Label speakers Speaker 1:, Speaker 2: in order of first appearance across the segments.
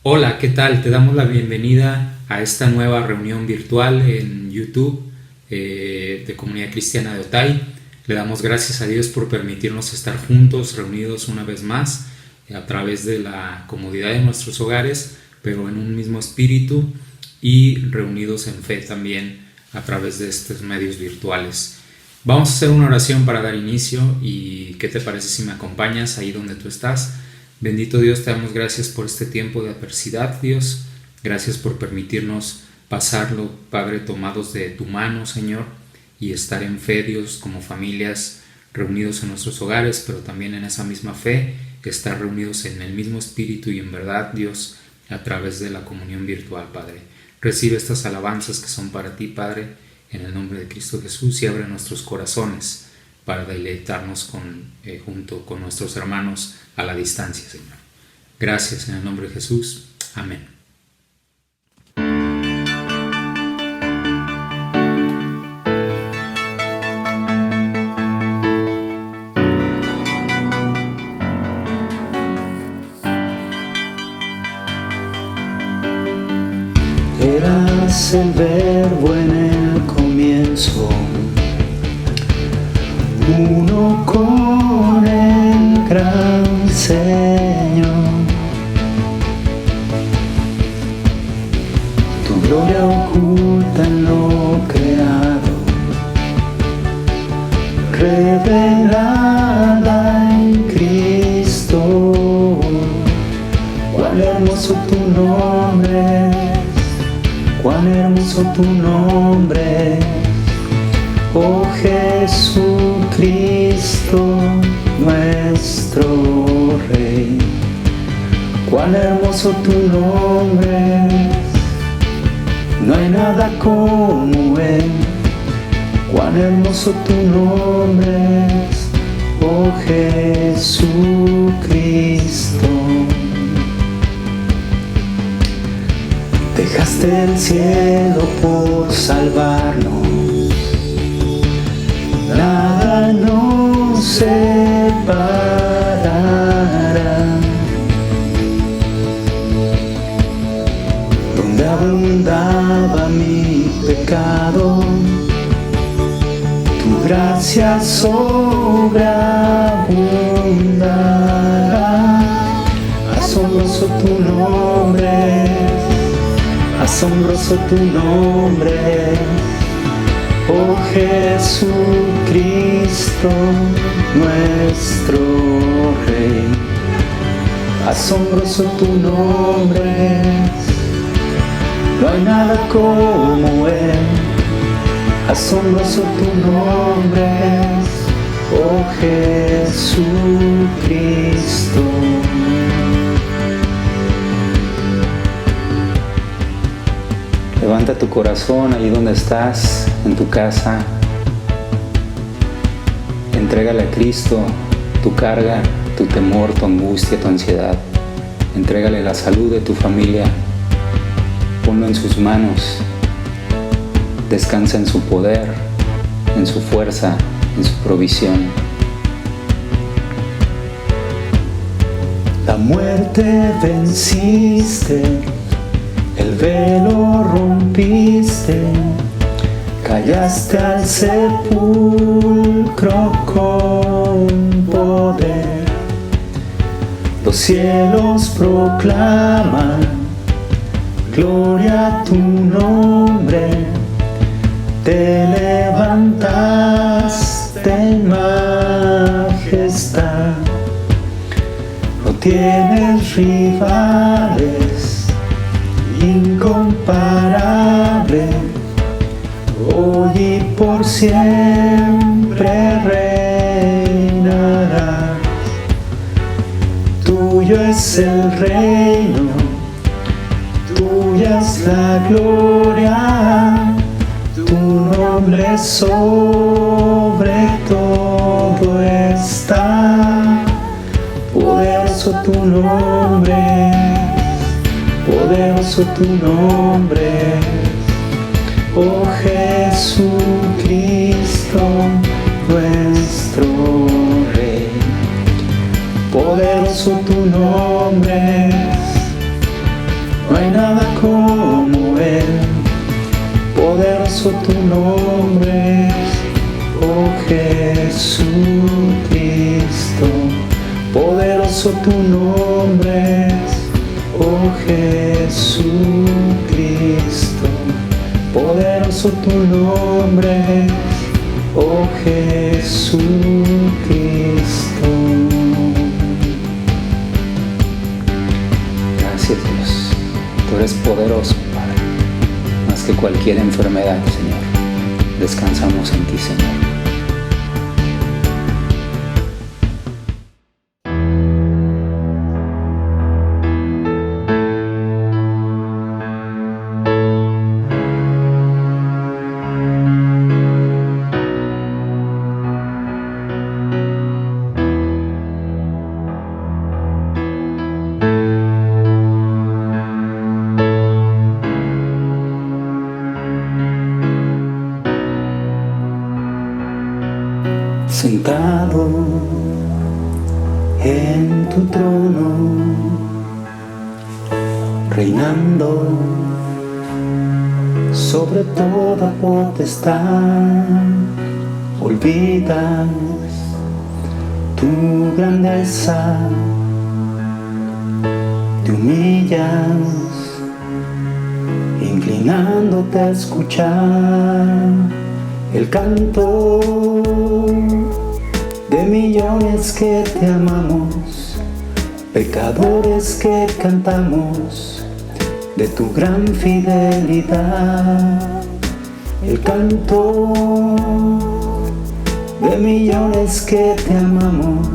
Speaker 1: Hola, ¿qué tal? Te damos la bienvenida a esta nueva reunión virtual en YouTube de Comunidad Cristiana de Otay. Le damos gracias a Dios por permitirnos estar juntos, reunidos una vez más, a través de la comodidad de nuestros hogares, pero en un mismo espíritu y reunidos en fe también a través de estos medios virtuales. Vamos a hacer una oración para dar inicio y ¿qué te parece si me acompañas ahí donde tú estás? Bendito Dios, te damos gracias por este tiempo de adversidad, Dios. Gracias por permitirnos pasarlo, Padre, tomados de tu mano, Señor, y estar en fe, Dios, como familias reunidos en nuestros hogares, pero también en esa misma fe, estar reunidos en el mismo espíritu y en verdad, Dios, a través de la comunión virtual, Padre. Recibe estas alabanzas que son para ti, Padre, en el nombre de Cristo Jesús, y abre nuestros corazones para deleitarnos junto con nuestros hermanos a la distancia, Señor. Gracias en el nombre de Jesús. Amén.
Speaker 2: Eras el verbo en el comienzo, uno con el gran Señor. Tu gloria oculta en lo creado, revelada en Cristo. Cuán hermoso tu nombre, cuán hermoso tu nombre, oh Jesucristo, nuestro Rey. Cuán hermoso tu nombre, no hay nada como Él. Cuán hermoso tu nombre, oh Jesucristo. Dejaste el cielo por salvarnos, nada nos separará. Donde abundaba mi pecado, tu gracia sobreabundará. Asombroso tu nombre, asombroso tu nombre, oh Jesucristo, nuestro Rey. Asombroso tu nombre, no hay nada como Él. Asombroso tu nombre, oh Jesucristo. Levanta tu corazón ahí donde estás, en tu casa. Entrégale a Cristo tu carga, tu temor, tu angustia, tu ansiedad. Entrégale la salud de tu familia. Ponlo en sus manos. Descansa en su poder, en su fuerza, en su provisión. La muerte venciste, el velo rompiste, callaste al sepulcro con poder. Los cielos proclaman gloria a tu nombre. Te levantaste en majestad, no tienes rivales, incomparable, hoy y por siempre reinarás. Tuyo es el reino, tuya es la gloria, tu nombre sobre todo está. Poderoso tu nombre, poderoso tu nombre, oh Jesucristo, nuestro Rey. Poderoso tu nombre, Gracias, Dios. Tú eres poderoso, Padre, más que cualquier enfermedad, Señor. Descansamos en ti, Señor. Sentado en tu trono, reinando sobre toda potestad, olvidas tu grandeza, te humillas, inclinándote a escuchar el canto de millones que te amamos, pecadores que cantamos de tu gran fidelidad. El canto de millones que te amamos,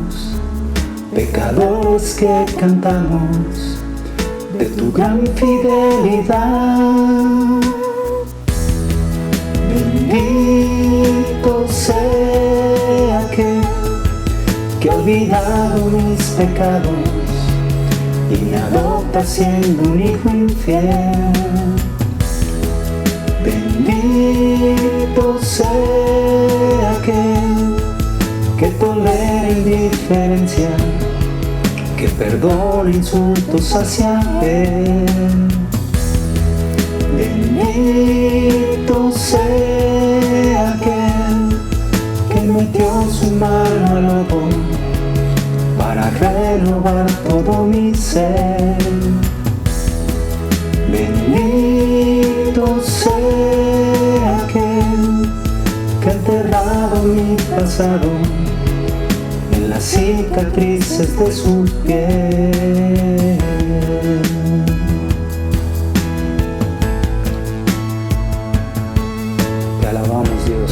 Speaker 2: pecadores que cantamos de tu gran fidelidad. Bendito sea aquel que ha olvidado mis pecados y me adopta siendo un hijo infiel. Bendito sea aquel que tolera indiferencia, que perdona insultos hacia él. Bendito sea aquel que metió su mano al lodo para renovar todo mi ser. Bendito sea aquel que ha enterrado mi pasado en las cicatrices de su piel. Te alabamos, Dios.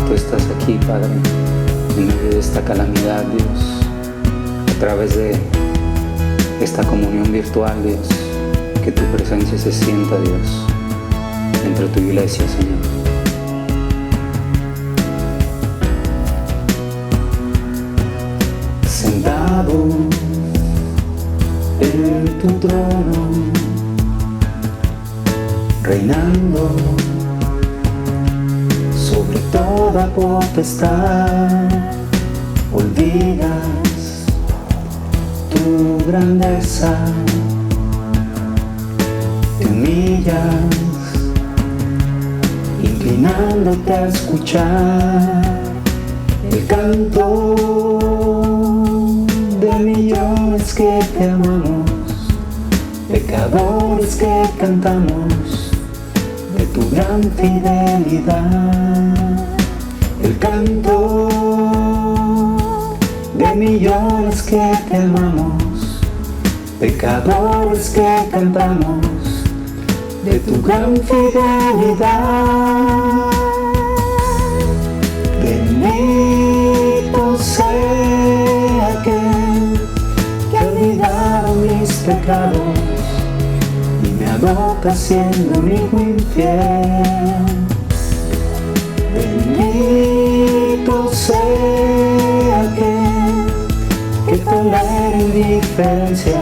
Speaker 2: Tú estás aquí, Padre, en medio de esta calamidad, Dios, a través de esta comunión virtual, Dios, que tu presencia se sienta, Dios, entre tu iglesia, Señor. Sentado en tu trono, reinando sobre toda potestad, olvidas tu grandeza, te humillas, inclinándote a escuchar el canto de millones que te amamos, pecadores que cantamos de tu gran fidelidad. El canto de millones que te amamos, pecadores que cantamos de tu gran fidelidad. Bendito sea aquel que ha olvidado mis pecados y me adopta siendo un hijo infiel. Bendito sea aquel que tolera indiferencia,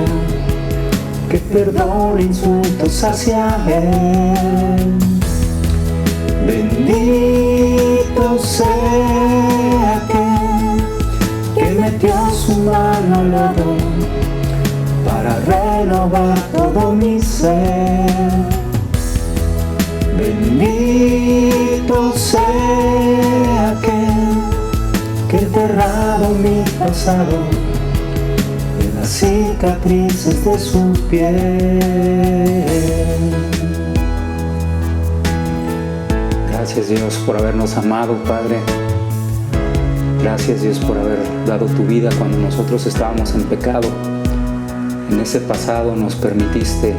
Speaker 2: que perdona insultos hacia él. Bendito sea aquel que metió su mano al lodo para renovar todo mi ser. Bendito sea aquel que ha enterrado mi pasado en las cicatrices de su piel. Gracias, Dios, por habernos amado, Padre. Gracias, Dios, por haber dado tu vida cuando nosotros estábamos en pecado. En ese pasado nos permitiste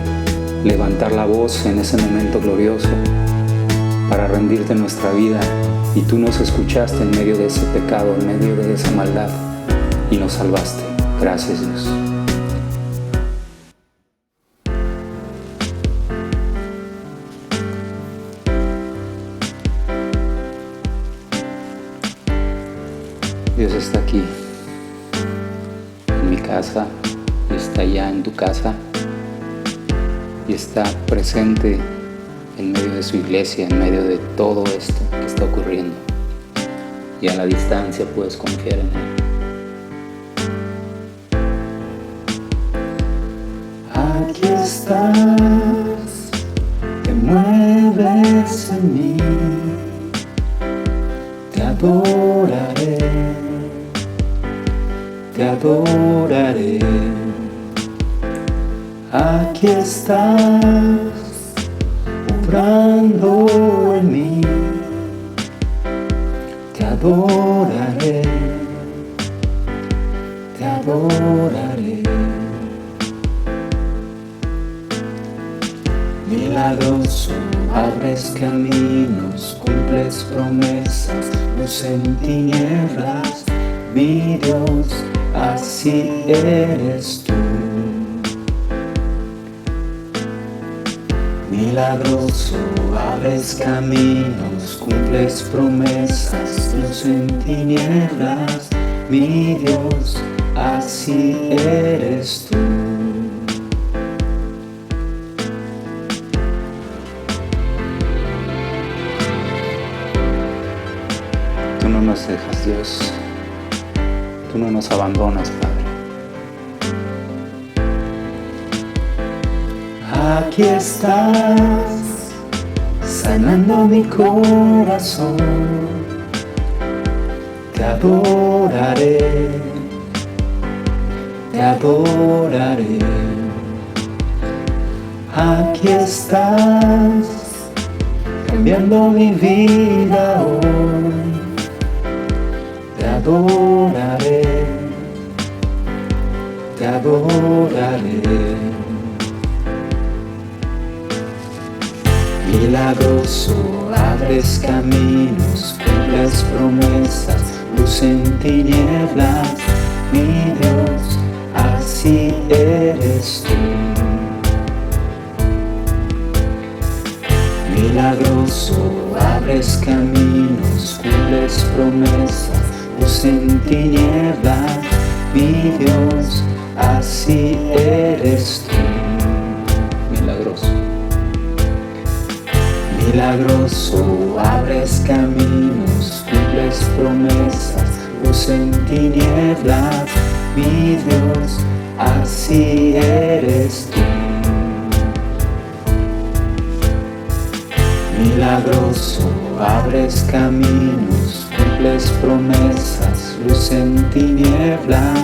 Speaker 2: levantar la voz en ese momento glorioso para rendirte nuestra vida, y tú nos escuchaste en medio de ese pecado, en medio de esa maldad, y nos salvaste. Gracias, Dios. Dios está aquí, en mi casa, y está allá en tu casa, y está presente en medio de su iglesia, en medio de todo esto que está ocurriendo. Y a la distancia puedes confiar en Él. Aquí estás, te mueves en mí, te adoraré, te adoraré. Aquí estás, obrando en mí, te adoraré, te adoraré. Milagroso, abres caminos, cumples promesas, luz en tinieblas, mi Dios, así eres tú. Milagroso, abres caminos, cumples promesas, luz en tinieblas, mi Dios, así eres tú. Tú no nos dejas, Dios. Tú no nos abandonas, Padre. Aquí estás, sanando mi corazón, te adoraré, te adoraré. Aquí estás, cambiando mi vida hoy, te adoraré, te adoraré. Milagroso, abres caminos, cumples promesas, luz en tinieblas, mi Dios, así eres tú. Milagroso, abres caminos, cumples promesas, luz en tinieblas, mi Dios, así eres tú. Milagroso. Milagroso, abres caminos, cumples promesas, luz en tinieblas, mi Dios, así eres tú. Milagroso, abres caminos, cumples promesas, luz en tinieblas,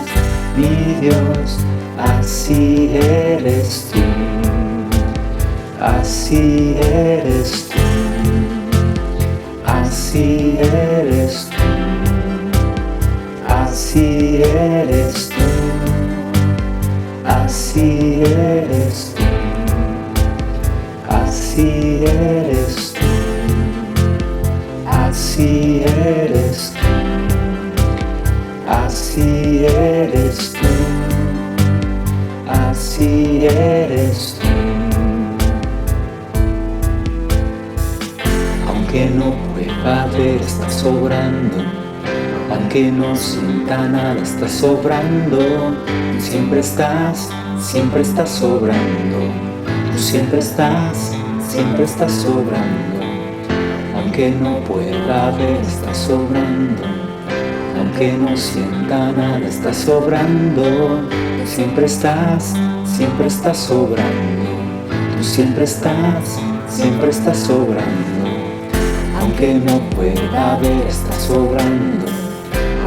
Speaker 2: mi Dios, así eres tú. Así eres tú, así eres tú, así eres tú, así eres tú, así eres tú, así eres tú, así eres tú, así eres tú. Aunque no pueda ver, estás sobrando. Aunque no sienta nada, estás sobrando. Tú siempre estás sobrando. Tú siempre estás sobrando. Aunque no pueda ver, estás sobrando. Aunque no sienta nada, estás sobrando. Tú siempre estás sobrando. Tú siempre estás sobrando. Aunque no pueda ver, estás sobrando.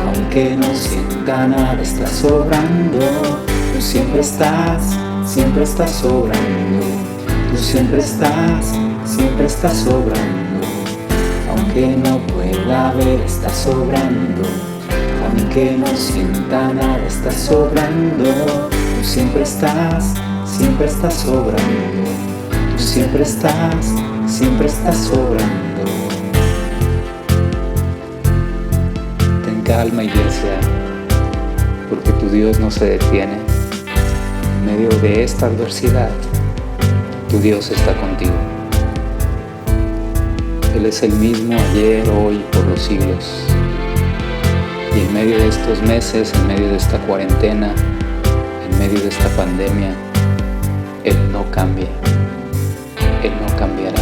Speaker 2: Aunque no sienta nada, estás sobrando. Tú siempre estás sobrando. Tú siempre estás sobrando. Aunque no pueda ver, estás sobrando. Aunque no sienta nada, estás sobrando. Tú siempre estás sobrando. Tú siempre estás sobrando. Ten calma, iglesia, porque tu Dios no se detiene. En medio de esta adversidad, tu Dios está contigo. Él es el mismo ayer, hoy y por los siglos. Y en medio de estos meses, en medio de esta cuarentena, en medio de esta pandemia, Él no cambia. Él no cambiará.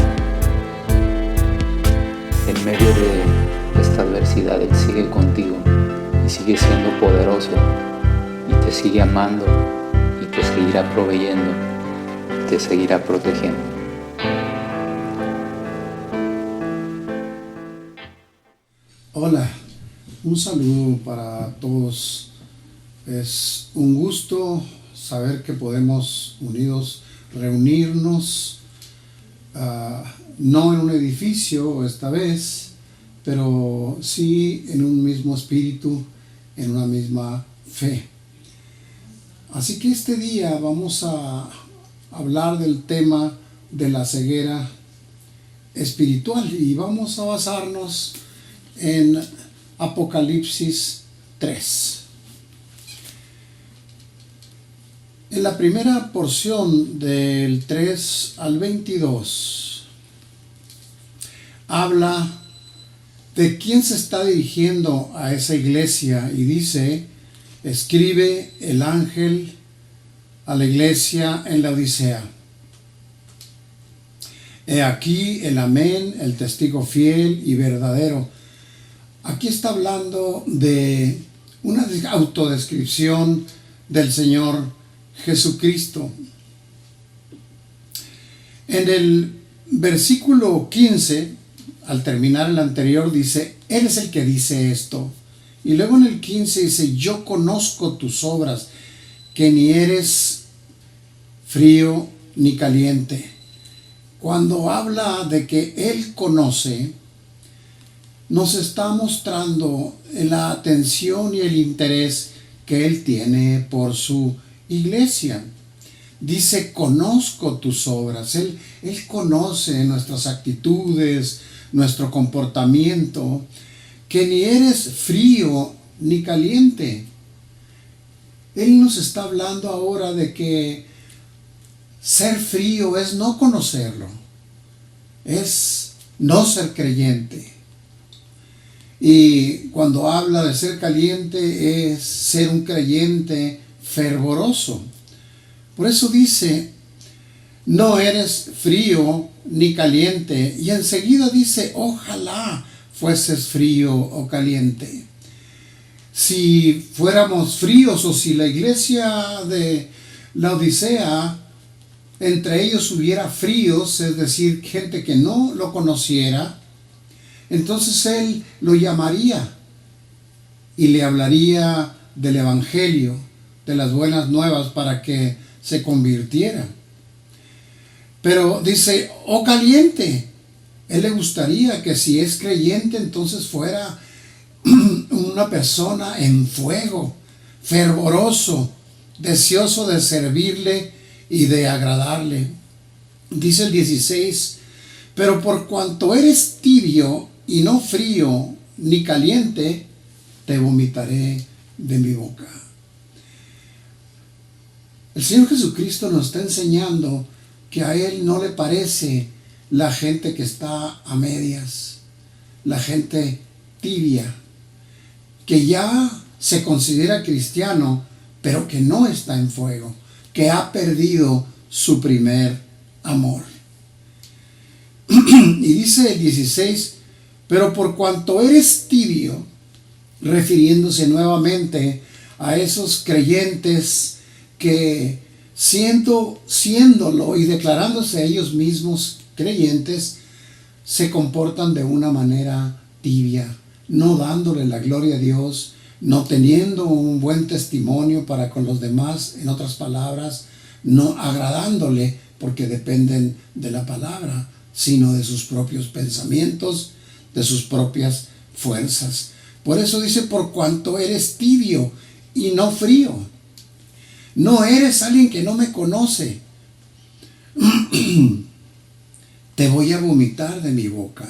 Speaker 2: En medio de esta adversidad, Él sigue contigo y sigue siendo poderoso y te sigue amando y te seguirá proveyendo, te seguirá protegiendo.
Speaker 3: Hola, un saludo para todos. Es un gusto saber que podemos unidos reunirnos, no en un edificio esta vez, pero sí en un mismo espíritu, en una misma fe. Así que este día vamos a hablar del tema de la ceguera espiritual y vamos a basarnos en Apocalipsis 3. En la primera porción del 3 al 22 habla de quién se está dirigiendo a esa iglesia y dice: escribe el ángel a la iglesia en la Odisea. He aquí el amén, el testigo fiel y verdadero. Aquí está hablando de una autodescripción del Señor Jesucristo. En el versículo 15, al terminar el anterior, dice: Él es el que dice esto. Y luego en el 15 dice: yo conozco tus obras, que ni eres frío ni caliente. Cuando habla de que Él conoce, nos está mostrando la atención y el interés que Él tiene por su iglesia. Dice: conozco tus obras. Él conoce nuestras actitudes, nuestro comportamiento, que ni eres frío ni caliente. Él nos está hablando ahora de que ser frío es no conocerlo, es no ser creyente. Y cuando habla de ser caliente es ser un creyente fervoroso. Por eso dice: no eres frío ni caliente. Y enseguida dice: ojalá fueses frío o caliente. Si fuéramos fríos, o si la iglesia de la Odisea, entre ellos hubiera fríos, es decir, gente que no lo conociera, entonces Él lo llamaría y le hablaría del Evangelio, de las buenas nuevas, para que se convirtiera. Pero dice: oh caliente. Él le gustaría que si es creyente, entonces fuera una persona en fuego, fervoroso, deseoso de servirle y de agradarle. Dice el 16: pero por cuanto eres tibio y no frío ni caliente, te vomitaré de mi boca. El Señor Jesucristo nos está enseñando que a Él no le parece la gente que está a medias, la gente tibia, que ya se considera cristiano, pero que no está en fuego, que ha perdido su primer amor. Y dice el 16: pero por cuanto eres tibio, refiriéndose nuevamente a esos creyentes que siéndolo y declarándose ellos mismos creyentes, se comportan de una manera tibia, no dándole la gloria a Dios, no teniendo un buen testimonio para con los demás, en otras palabras, no agradándole porque dependen de la palabra, sino de sus propios pensamientos, de sus propias fuerzas. Por eso dice: por cuanto eres tibio y no frío. No eres alguien que no me conoce. Te voy a vomitar de mi boca.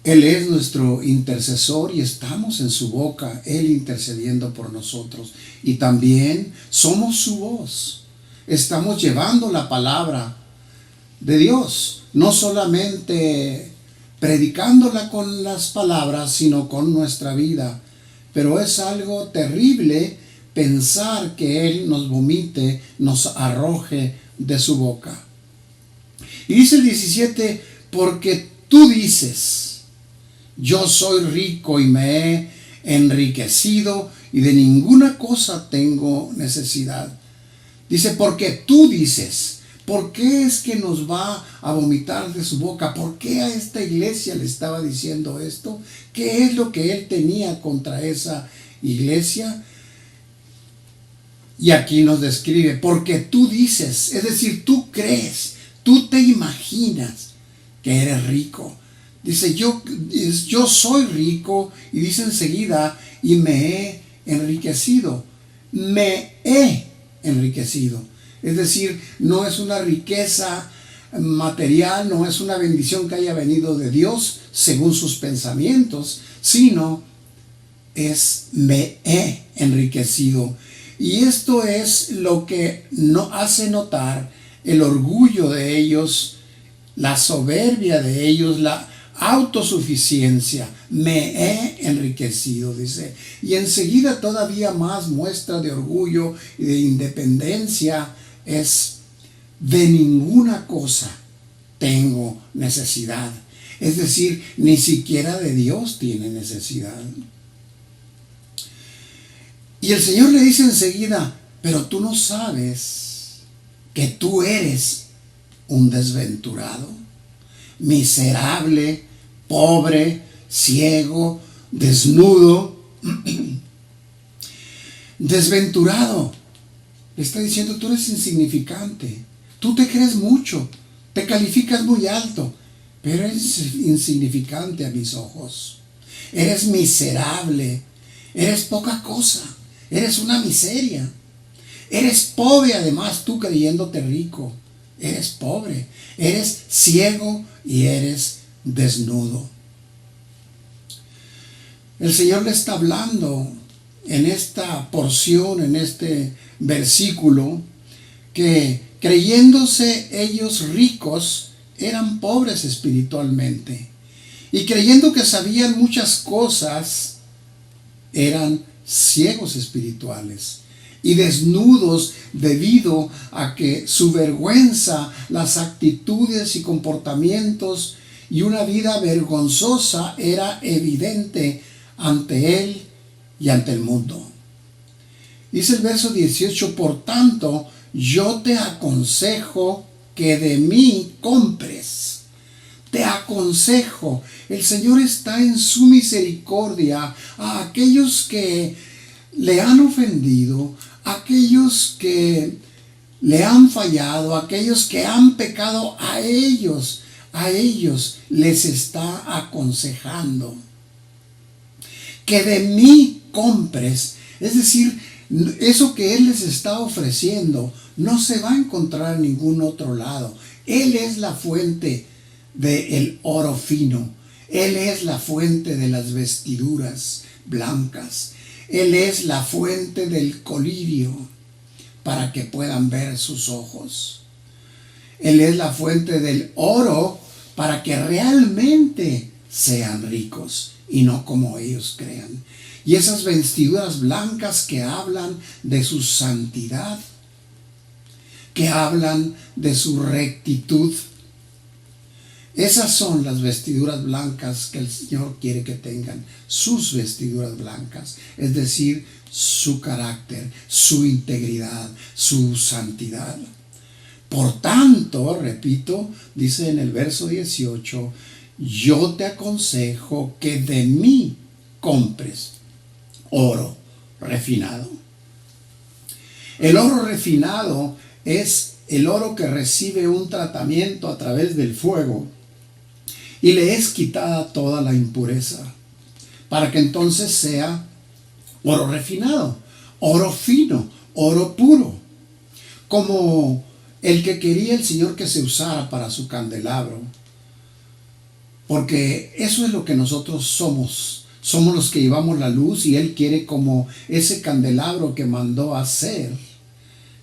Speaker 3: Él es nuestro intercesor y estamos en su boca, Él intercediendo por nosotros. Y también somos su voz. Estamos llevando la palabra de Dios, no solamente predicándola con las palabras, sino con nuestra vida. Pero es algo terrible pensar que Él nos vomite, nos arroje de su boca. Y dice el 17, porque tú dices, yo soy rico y me he enriquecido y de ninguna cosa tengo necesidad. Dice, porque tú dices, ¿por qué es que nos va a vomitar de su boca? ¿Por qué a esta iglesia le estaba diciendo esto? ¿Qué es lo que él tenía contra esa iglesia? Y aquí nos describe, porque tú dices, es decir, tú crees, tú te imaginas que eres rico. Dice, yo soy rico, y dice enseguida, y me he enriquecido. Me he enriquecido. Es decir, no es una riqueza material, no es una bendición que haya venido de Dios según sus pensamientos, sino es me he enriquecido. Y esto es lo que no hace notar el orgullo de ellos, la soberbia de ellos, la autosuficiencia. Me he enriquecido, dice. Y enseguida todavía más muestra de orgullo y de independencia es, de ninguna cosa tengo necesidad. Es decir, ni siquiera de Dios tiene necesidad. Y el Señor le dice enseguida, pero tú no sabes que tú eres un desventurado, miserable, pobre, ciego, desnudo, desventurado. Le está diciendo, tú eres insignificante, tú te crees mucho, te calificas muy alto, pero eres insignificante a mis ojos. Eres miserable, eres poca cosa, eres una miseria. Eres pobre además, tú creyéndote rico. Eres pobre, eres ciego y eres desnudo. El Señor le está hablando en esta porción, en este versículo, que creyéndose ellos ricos, eran pobres espiritualmente. Y creyendo que sabían muchas cosas, eran ciegos espirituales y desnudos debido a que su vergüenza, las actitudes y comportamientos y una vida vergonzosa era evidente ante él y ante el mundo. Dice el verso 18, por tanto, yo te aconsejo que de mí compres. Te aconsejo. El Señor está en su misericordia a aquellos que le han ofendido, aquellos que le han fallado, aquellos que han pecado, a ellos les está aconsejando que de mí compres. Es decir, eso que Él les está ofreciendo no se va a encontrar en ningún otro lado. Él es la fuente del oro fino. Él es la fuente de las vestiduras blancas. Él es la fuente del colirio para que puedan ver sus ojos. Él es la fuente del oro para que realmente sean ricos y no como ellos crean. Y esas vestiduras blancas que hablan de su santidad, que hablan de su rectitud, esas son las vestiduras blancas que el Señor quiere que tengan, sus vestiduras blancas, es decir, su carácter, su integridad, su santidad. Por tanto, repito, dice en el verso 18, yo te aconsejo que de mí compres oro refinado. El oro refinado es el oro que recibe un tratamiento a través del fuego y le es quitada toda la impureza, para que entonces sea oro refinado. oro fino, oro puro, como el que quería el Señor que se usara para su candelabro. Porque eso es lo que nosotros somos. Somos los que llevamos la luz y Él quiere como ese candelabro que mandó hacer,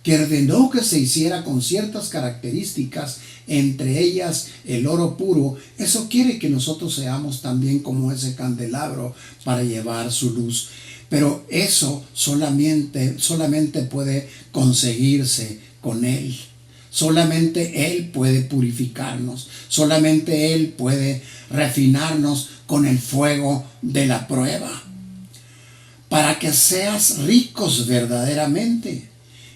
Speaker 3: que ordenó que se hiciera con ciertas características, entre ellas el oro puro. Eso quiere que nosotros seamos también como ese candelabro para llevar su luz. Pero eso solamente puede conseguirse con Él. Solamente Él puede purificarnos. Solamente Él puede refinarnos con el fuego de la prueba, para que seas ricos verdaderamente.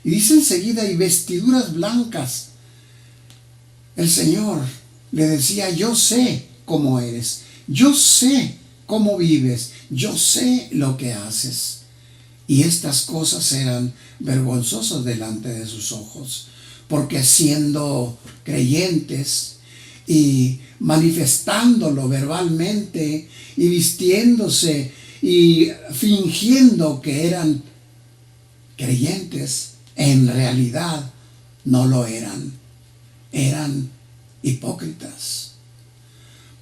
Speaker 3: Y dice enseguida, y vestiduras blancas. El Señor le decía, yo sé cómo eres, yo sé cómo vives, yo sé lo que haces. Y estas cosas eran vergonzosas delante de sus ojos, porque siendo creyentes y manifestándolo verbalmente y vistiéndose y fingiendo que eran creyentes, en realidad no lo eran. Eran hipócritas.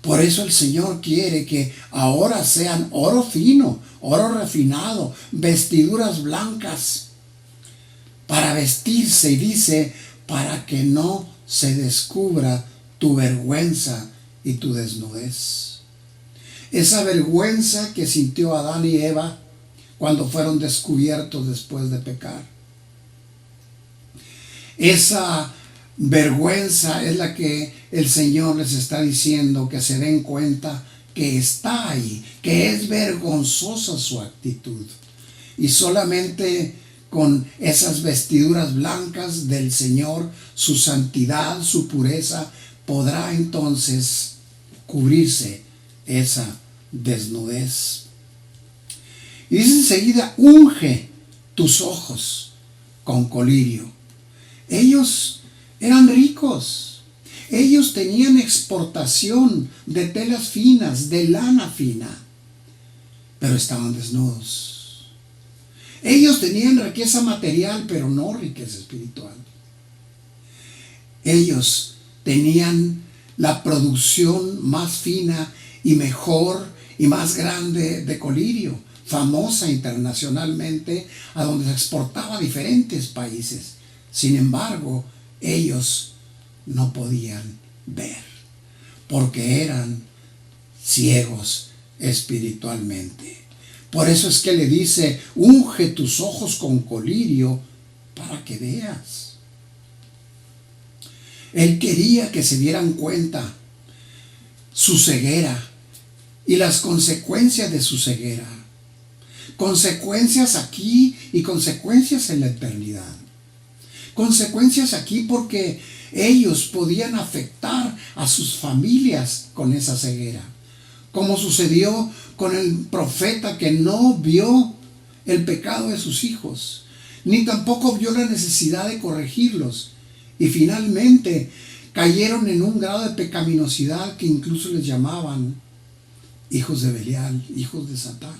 Speaker 3: Por eso el Señor quiere que ahora sean oro fino, oro refinado, vestiduras blancas, para vestirse, y dice, para que no se descubra tu vergüenza y tu desnudez. Esa vergüenza que sintió Adán y Eva cuando fueron descubiertos después de pecar. Esa vergüenza es la que el Señor les está diciendo, que se den cuenta que está ahí, que es vergonzosa su actitud. Y solamente con esas vestiduras blancas del Señor, su santidad, su pureza, podrá entonces cubrirse esa desnudez. Y dice enseguida, unge tus ojos con colirio. Ellos eran ricos. Ellos tenían exportación de telas finas, de lana fina, pero estaban desnudos. Ellos tenían riqueza material, pero no riqueza espiritual. Ellos tenían la producción más fina y mejor y más grande de colirio, famosa internacionalmente, a donde se exportaba a diferentes países. Sin embargo, ellos no podían ver, porque eran ciegos espiritualmente. Por eso es que le dice, unge tus ojos con colirio para que veas. Él quería que se dieran cuenta su ceguera y las consecuencias de su ceguera. Consecuencias aquí y consecuencias en la eternidad. Consecuencias aquí porque ellos podían afectar a sus familias con esa ceguera, como sucedió con el profeta que no vio el pecado de sus hijos, ni tampoco vio la necesidad de corregirlos, y finalmente cayeron en un grado de pecaminosidad que incluso les llamaban hijos de Belial, hijos de Satán.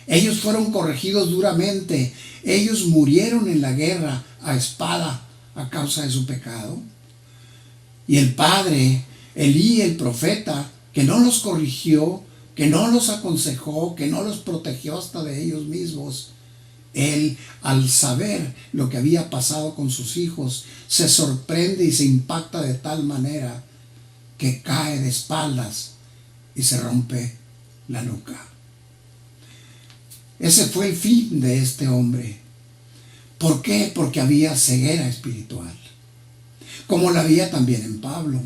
Speaker 3: Ellos fueron corregidos duramente, ellos murieron en la guerra a espada a causa de su pecado. Y el padre, Elí, el profeta, que no los corrigió, que no los aconsejó, que no los protegió hasta de ellos mismos, él, al saber lo que había pasado con sus hijos, se sorprende y se impacta de tal manera que cae de espaldas y se rompe la nuca. Ese fue el fin de este hombre. ¿Por qué? Porque había ceguera espiritual, como la había también en Pablo.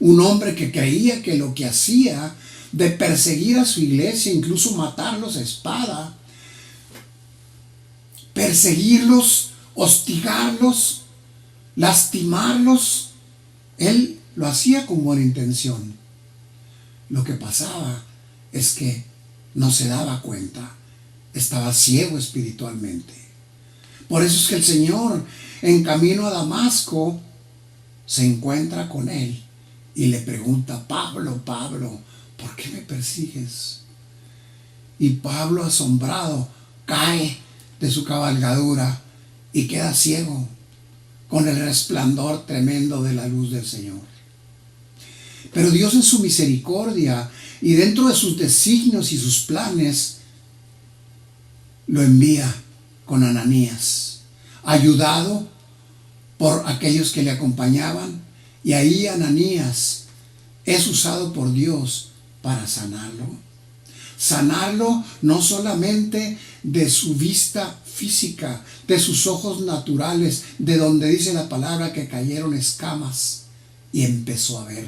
Speaker 3: Un hombre que creía que lo que hacía de perseguir a su iglesia, incluso matarlos a espada, perseguirlos, hostigarlos, lastimarlos, él lo hacía con buena intención. Lo que pasaba es que no se daba cuenta, estaba ciego espiritualmente. Por eso es que el Señor, en camino a Damasco, se encuentra con él y le pregunta, Pablo, Pablo, ¿por qué me persigues? Y Pablo, asombrado, cae de su cabalgadura y queda ciego con el resplandor tremendo de la luz del Señor. Pero Dios en su misericordia y dentro de sus designios y sus planes lo envía con Ananías, ayudado por aquellos que le acompañaban, y ahí Ananías es usado por Dios para sanarlo. Sanarlo no solamente de su vista física, de sus ojos naturales, de donde dice la palabra que cayeron escamas y empezó a ver,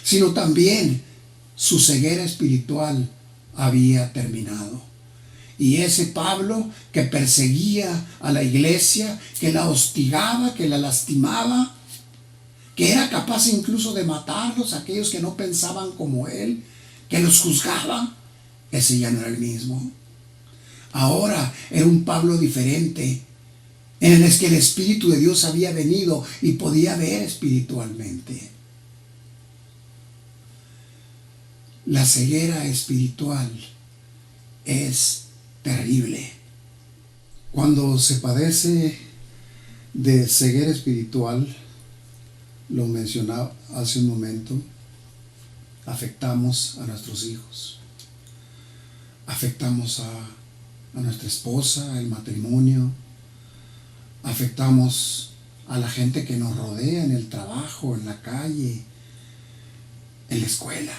Speaker 3: sino también su ceguera espiritual había terminado. Y ese Pablo que perseguía a la iglesia, que la hostigaba, que la lastimaba, que era capaz incluso de matarlos, aquellos que no pensaban como él, que los juzgaba, ese ya no era el mismo. Ahora era un Pablo diferente, en el que el Espíritu de Dios había venido y podía ver espiritualmente. La ceguera espiritual es terrible. Cuando se padece de ceguera espiritual, lo mencionaba hace un momento, afectamos a nuestros hijos, afectamos a nuestra esposa, el matrimonio, afectamos a la gente que nos rodea en el trabajo, en la calle, en la escuela,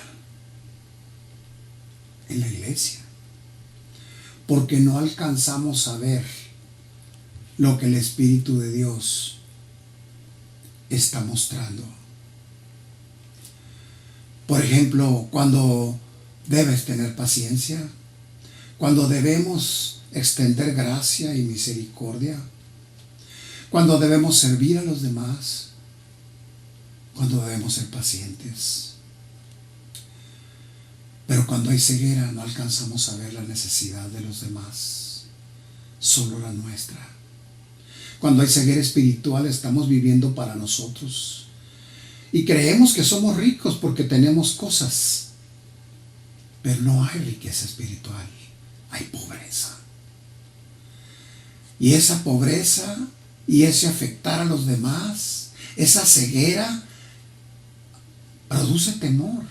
Speaker 3: en la iglesia, porque no alcanzamos a ver lo que el Espíritu de Dios está mostrando. Por ejemplo, cuando debes tener paciencia, cuando debemos extender gracia y misericordia, cuando debemos servir a los demás, cuando debemos ser pacientes. Pero cuando hay ceguera no alcanzamos a ver la necesidad de los demás, solo la nuestra. Cuando hay ceguera espiritual estamos viviendo para nosotros y creemos que somos ricos porque tenemos cosas, pero no hay riqueza espiritual, hay pobreza. Y esa pobreza y ese afectar a los demás, esa ceguera, produce temor.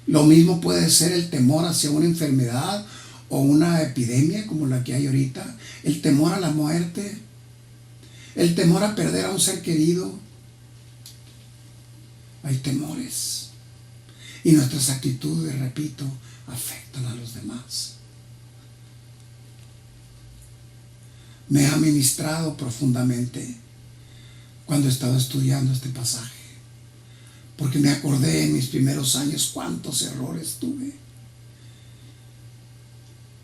Speaker 3: Lo mismo puede ser el temor hacia una enfermedad o una epidemia como la que hay ahorita, el temor a la muerte, el temor a perder a un ser querido. Hay temores y nuestras actitudes, repito, afectan a los demás. Me ha ministrado profundamente cuando he estado estudiando este pasaje, porque me acordé en mis primeros años cuántos errores tuve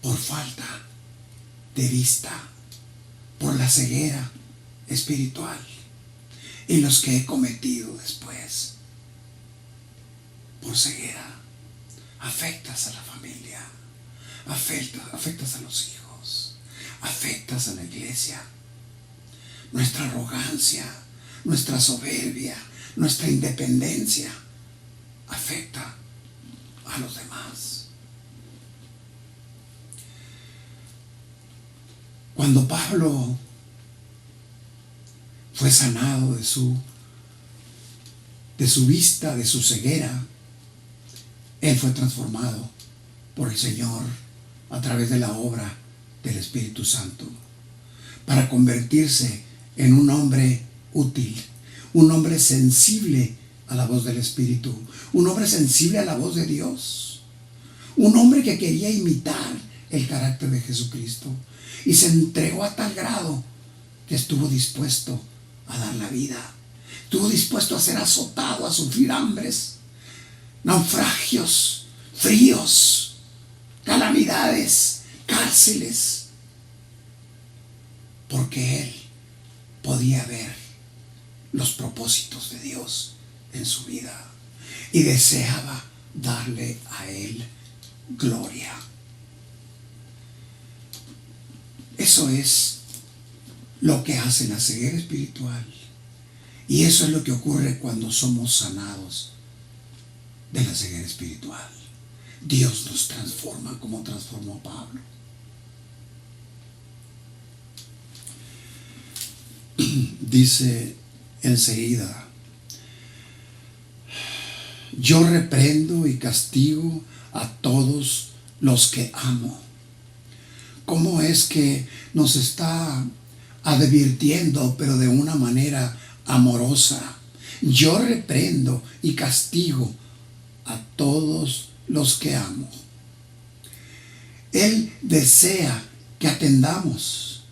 Speaker 3: por falta de vista, por la ceguera espiritual, y los que he cometido después por ceguera. Afectas a la familia, afectas a los hijos, afectas a la iglesia. Nuestra arrogancia, nuestra soberbia, nuestra independencia afecta a los demás. Cuando Pablo fue sanado de su vista, de su ceguera, él fue transformado por el Señor a través de la obra del Espíritu Santo para convertirse en un hombre útil, un hombre sensible a la voz del Espíritu, un hombre sensible a la voz de Dios, un hombre que quería imitar el carácter de Jesucristo y se entregó a tal grado que estuvo dispuesto a dar la vida, estuvo dispuesto a ser azotado, a sufrir hambres, naufragios, fríos, calamidades, cárceles, porque él podía ver los propósitos de Dios en su vida y deseaba darle a él gloria. Eso es lo que hace la ceguera espiritual, y eso es lo que ocurre cuando somos sanados de la ceguera espiritual. Dios nos transforma como transformó a Pablo. dice enseguida: yo reprendo y castigo a todos los que amo. ¿Cómo es que nos está advirtiendo, pero de una manera amorosa? Yo reprendo y castigo a todos los que amo. Él desea que atendamos.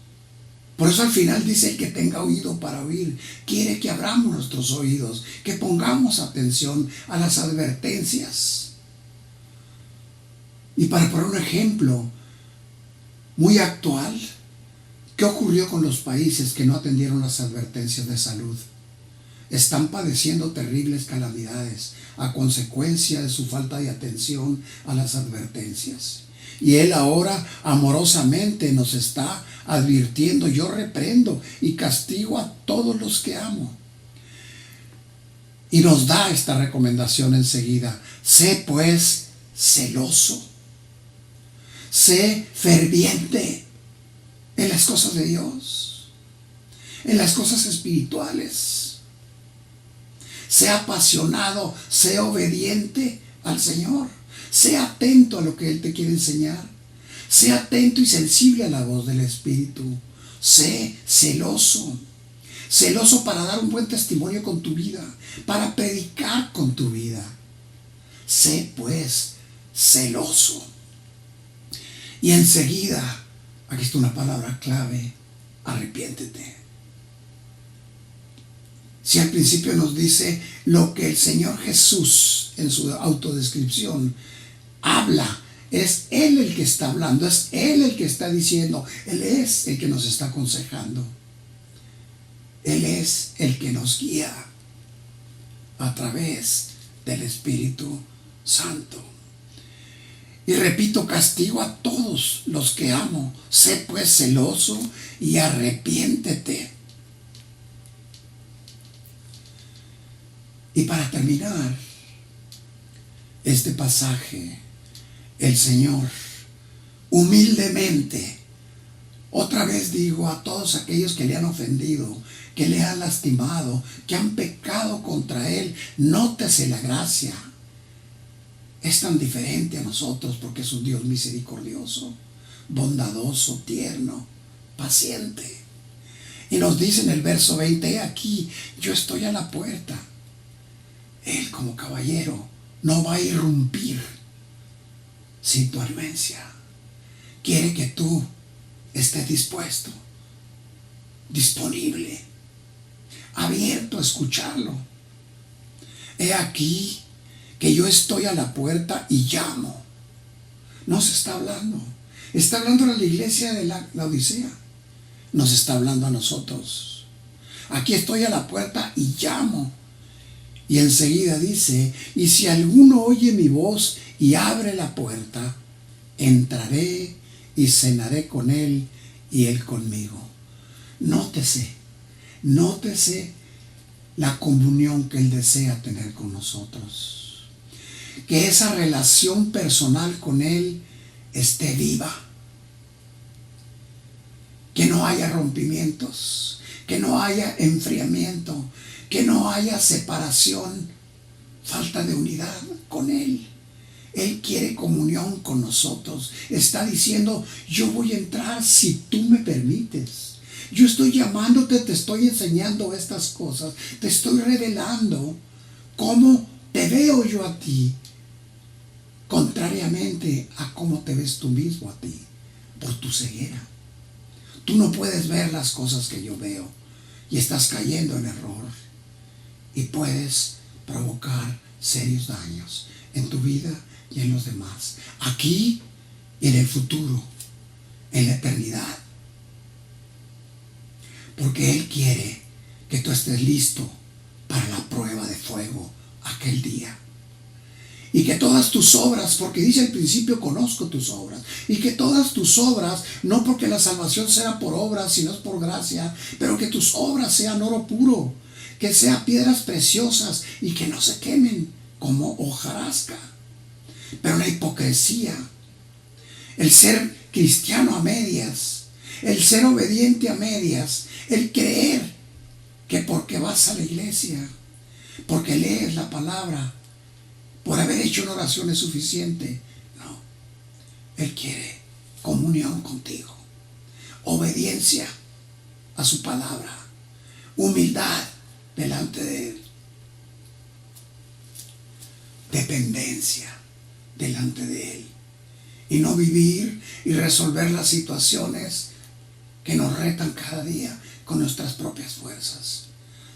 Speaker 3: Por eso al final dice: el que tenga oído para oír. Quiere que abramos nuestros oídos, que pongamos atención a las advertencias. Y para poner un ejemplo muy actual, ¿qué ocurrió con los países que no atendieron las advertencias de salud? Están padeciendo terribles calamidades a consecuencia de su falta de atención a las advertencias. Y Él ahora amorosamente nos está advirtiendo: yo reprendo y castigo a todos los que amo. Y nos da esta recomendación enseguida: sé pues celoso, sé ferviente en las cosas de Dios, en las cosas espirituales. Sé apasionado, sé obediente al Señor. Sé atento a lo que Él te quiere enseñar. Sé atento y sensible a la voz del Espíritu. Sé celoso. Celoso para dar un buen testimonio con tu vida, para predicar con tu vida. Sé pues celoso. Y enseguida, aquí está una palabra clave: arrepiéntete. Si al principio nos dice lo que el Señor Jesús en su autodescripción habla, es Él el que está hablando, es Él el que está diciendo, Él es el que nos está aconsejando, Él es el que nos guía a través del Espíritu Santo. Y repito: castigo a todos los que amo. Sé pues celoso y arrepiéntete. Y para terminar este pasaje, el Señor humildemente, otra vez digo, a todos aquellos que le han ofendido, que le han lastimado, que han pecado contra Él, nótese la gracia. Es tan diferente a nosotros porque es un Dios misericordioso, bondadoso, tierno, paciente. Y nos dice en el verso 20: he aquí, yo estoy a la puerta. Él, como caballero, no va a irrumpir sin tu anuencia. Quiere que tú estés dispuesto, disponible, abierto a escucharlo. He aquí que yo estoy a la puerta y llamo. Nos está hablando. Está hablando a la iglesia de la Odisea. Nos está hablando a nosotros. Aquí estoy a la puerta y llamo. Y enseguida dice: y si alguno oye mi voz y abre la puerta, entraré y cenaré con él y él conmigo. Nótese la comunión que Él desea tener con nosotros. Que esa relación personal con Él esté viva. Que no haya rompimientos, que no haya enfriamiento, que no haya separación, falta de unidad con Él. Él quiere comunión con nosotros. Está diciendo: yo voy a entrar si tú me permites. Yo estoy llamándote, te estoy enseñando estas cosas, te estoy revelando cómo te veo yo a ti, contrariamente a cómo te ves tú mismo a ti, por tu ceguera. Tú no puedes ver las cosas que yo veo y estás cayendo en error y puedes provocar serios daños en tu vida y en los demás, aquí y en el futuro, en la eternidad. Porque Él quiere que tú estés listo para la prueba de fuego aquel día. Y que todas tus obras, porque dice al principio: conozco tus obras. Y que todas tus obras, no porque la salvación sea por obras, sino es por gracia, pero que tus obras sean oro puro, que sean piedras preciosas y que no se quemen como hojarasca. Pero la hipocresía, el ser cristiano a medias, el ser obediente a medias, el creer que porque vas a la iglesia, porque lees la palabra, por haber hecho una oración es suficiente. No, Él quiere comunión contigo, obediencia a su palabra, humildad delante de Él, dependencia delante de Él, y no vivir y resolver las situaciones que nos retan cada día con nuestras propias fuerzas,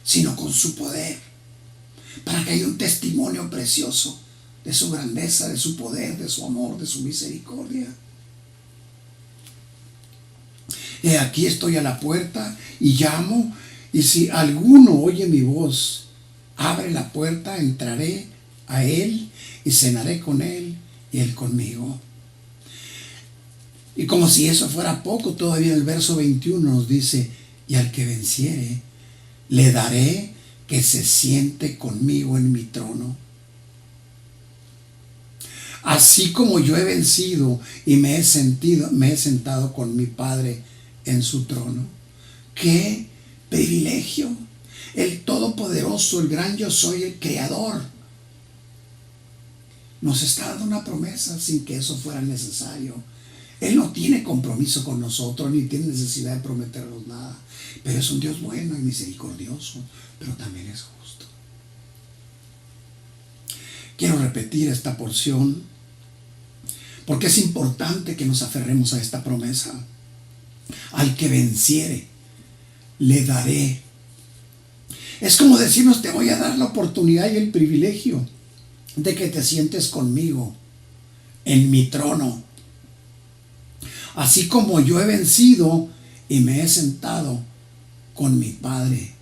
Speaker 3: sino con su poder, para que haya un testimonio precioso de su grandeza, de su poder, de su amor, de su misericordia. Aquí estoy a la puerta y llamo, y si alguno oye mi voz, abre la puerta, entraré a él y cenaré con él y él conmigo. Y como si eso fuera poco, todavía en el verso 21 nos dice: y al que venciere, le daré que se siente conmigo en mi trono. Así como yo he vencido y me he sentado con mi Padre en su trono. ¡Qué privilegio! El Todopoderoso, el gran yo soy, el Creador, nos está dando una promesa sin que eso fuera necesario. Él no tiene compromiso con nosotros, ni tiene necesidad de prometernos nada, pero es un Dios bueno y misericordioso, pero también es justo. Quiero repetir esta porción porque es importante que nos aferremos a esta promesa. Al que venciere, le daré. Es como decirnos: te voy a dar la oportunidad y el privilegio de que te sientes conmigo en mi trono. Así como yo he vencido y me he sentado con mi Padre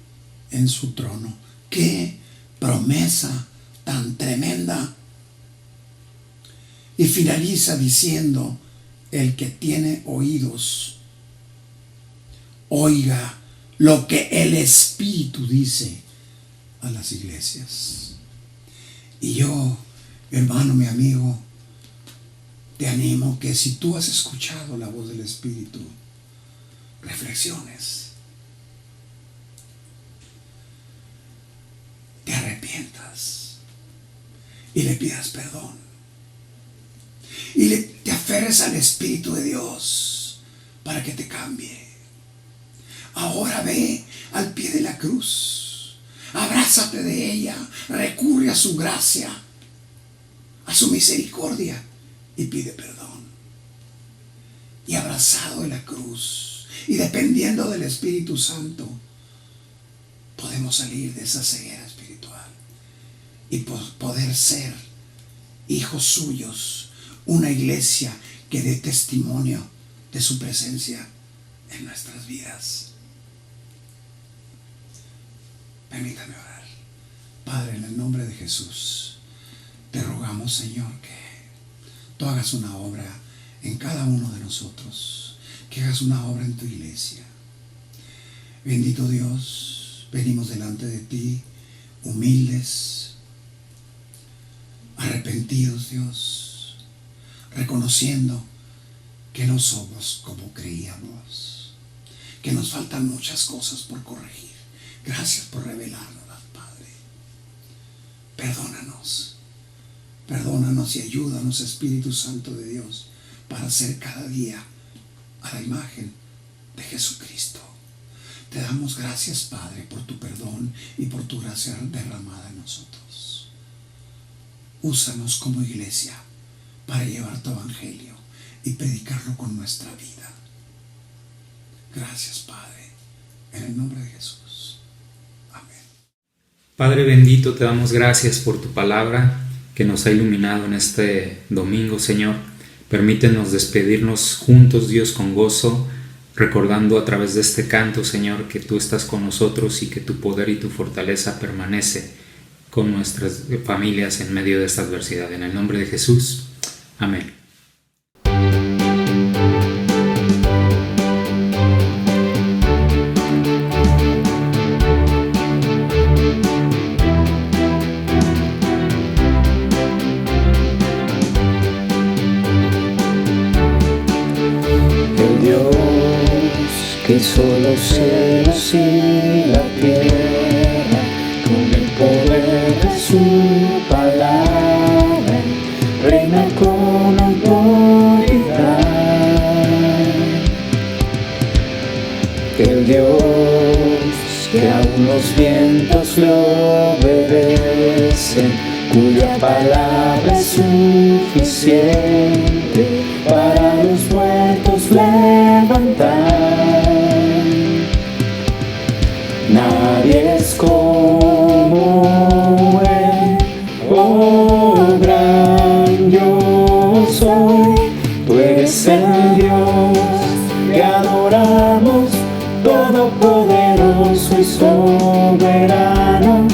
Speaker 3: en su trono. ¡Qué promesa tan tremenda! Y finaliza diciendo: el que tiene oídos, oiga lo que el Espíritu dice a las iglesias. Y yo, hermano, mi amigo, te animo que si tú has escuchado la voz del Espíritu, reflexiones, te arrepientas y le pidas perdón y te aferres al Espíritu de Dios para que te cambie. Ahora ve al pie de la cruz, abrázate de ella, recurre a su gracia, a su misericordia, y pide perdón. Y abrazado de la cruz y dependiendo del Espíritu Santo, podemos salir de esa ceguera espiritual y poder ser hijos suyos, una iglesia que dé testimonio de su presencia en nuestras vidas. Permítame orar. Padre, en el nombre de Jesús, te rogamos, Señor, que tú hagas una obra en cada uno de nosotros, que hagas una obra en tu iglesia. Bendito Dios, venimos delante de ti, humildes, arrepentidos, Dios, reconociendo que no somos como creíamos, que nos faltan muchas cosas por corregir. Gracias por revelárnoslas, Padre. Perdónanos y ayúdanos, Espíritu Santo de Dios, para ser cada día a la imagen de Jesucristo. Te damos gracias, Padre, por tu perdón y por tu gracia derramada en nosotros. Úsanos como iglesia para llevar tu evangelio y predicarlo con nuestra vida. Gracias, Padre, en el nombre de Jesús. Amén.
Speaker 1: Padre bendito, te damos gracias por tu palabra que nos ha iluminado en este domingo, Señor. Permítenos despedirnos juntos, Dios, con gozo, recordando a través de este canto, Señor, que tú estás con nosotros y que tu poder y tu fortaleza permanece con nuestras familias en medio de esta adversidad. En el nombre de Jesús. Amén.
Speaker 2: Que solo cielos y la tierra con el poder de su palabra, reina con autoridad. El Dios que aún los vientos le obedecen, cuya palabra es suficiente para los muertos levantar. Nadie es como Él, oh gran yo soy. Tú eres el Dios que adoramos, todopoderoso y soberano,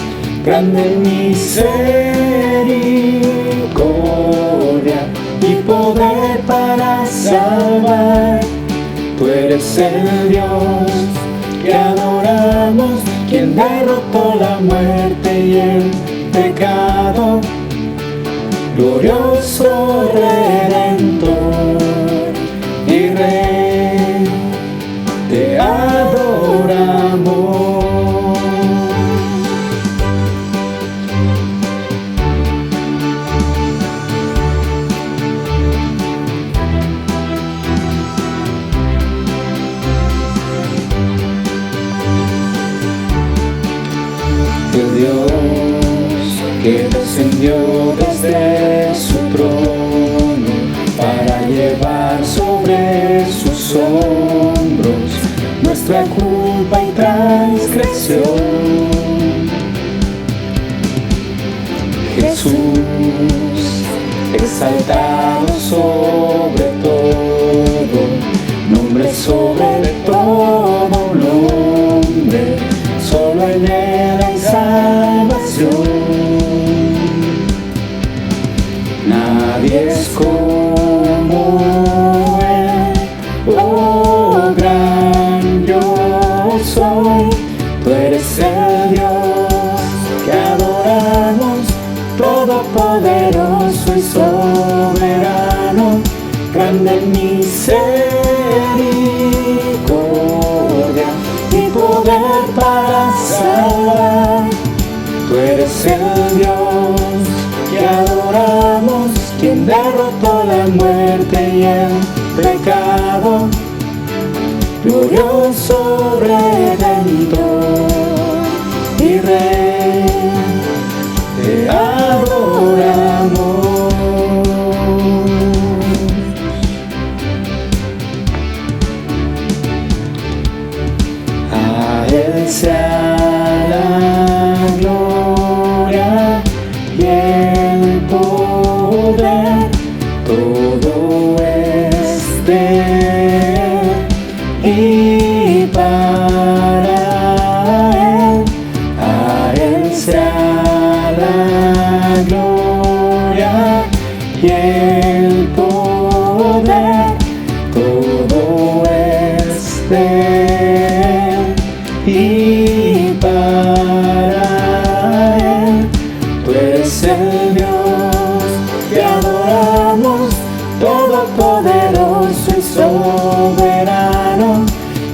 Speaker 2: grande en misericordia y poder para salvar. Tú eres el Dios que adoramos, quien derrotó la muerte y el pecado, glorioso Redentor y Rey, te adoramos. El Dios que descendió desde su trono para llevar sobre sus hombros nuestra culpa y transgresión. Jesús, exaltado sobre todo, nombre sobre todo nombre, solo en Él hay salvación. Nadie es como Él, oh gran yo soy. Tú eres el Dios que adoramos, todopoderoso y soberano, grande en misericordia y poder para salvar. Tú eres el Dios que adoramos, quien derrotó la muerte y el pecado, glorioso Redentor y Rey, te adoramos. A Él sea la gloria y el poder, todo es de Él y para Él. A Él sea la gloria y el poder, todo es de Él y para Él. Tú eres el Dios que adoramos, todopoderoso y soberano,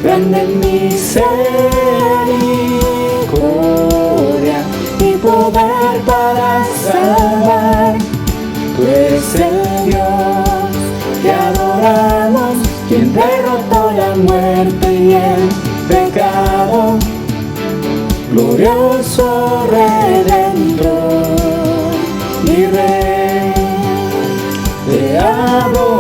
Speaker 2: grande en misericordia y poder para salvar. Tú eres el Dios que adoramos, quien derrotó la muerte y el pecado, glorioso Redentor y Rey, te adoramos.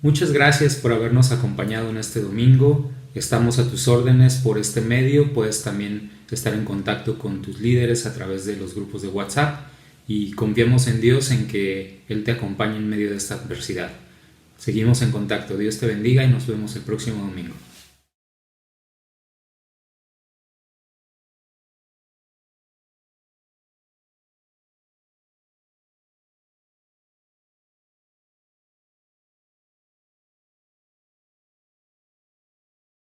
Speaker 1: Muchas gracias por habernos acompañado en este domingo. Estamos a tus órdenes por este medio. Puedes también estar en contacto con tus líderes a través de los grupos de WhatsApp y confiemos en Dios en que Él te acompañe en medio de esta adversidad. Seguimos en contacto. Dios te bendiga y nos vemos el próximo domingo.